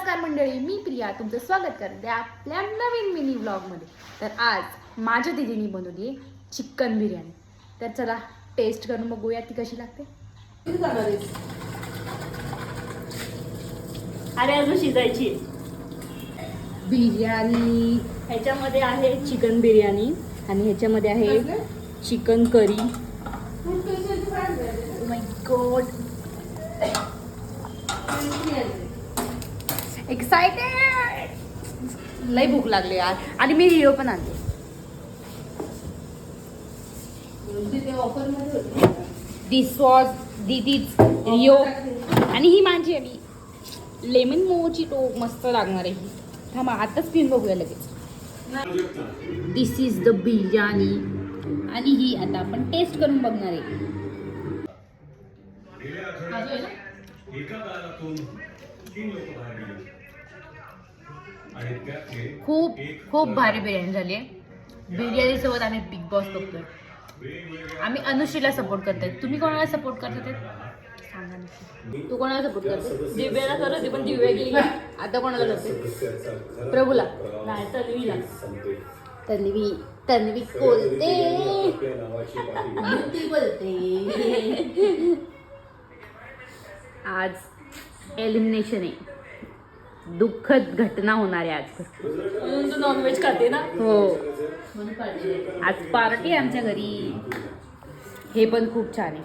नमस्कार मंडळी, मी प्रिया तुमचं स्वागत करते आपल्या नवीन मिनी व्लॉगमध्ये. तर आज माझ्या दीदीने बनवली चिकन बिर्याणी. तर चला टेस्ट करून बघूया ती कशी लागते. अरे अजून शिजायची बिर्याणी ह्याच्यामध्ये आहे चिकन बिर्याणी आणि ह्याच्यामध्ये आहे चिकन करी. माय गॉड, एक्साइटेड, लई भूक लागली यार. आणि मी रिओ पण आणते. दिस वॉज दीदीज रिओ आणि ही माझी आहे लेमन मोचिटो. मस्त लागणार आहे ही. थांबा आता स्क्रीन बघूया लगेच. दिस इज द बिर्याणी आणि ही आता आपण टेस्ट करून बघणार आहे. खूप खूप भारी बिर्याणी झाली आहे. बिर्याणी सोबत आम्ही बिग बॉस बघतोय. आम्ही अनुश्रीला सपोर्ट करतोय. तुम्ही कोणाला सपोर्ट करता सांगा नक्की. तू कोणाला सपोर्ट करते? दिव्याला करत होती पण दिव्या गेली. आता कोणाला करते? प्रभूला नाही तन्वीला. तन्वी बोलते. आज एलिमिनेशन आहे. दुःखद घटना होणार आहे आज. म्हणून तू नॉनव्हेज खाते ना. हो, आज पार्टी आहे आमच्या घरी. हे पण खूप छान आहे.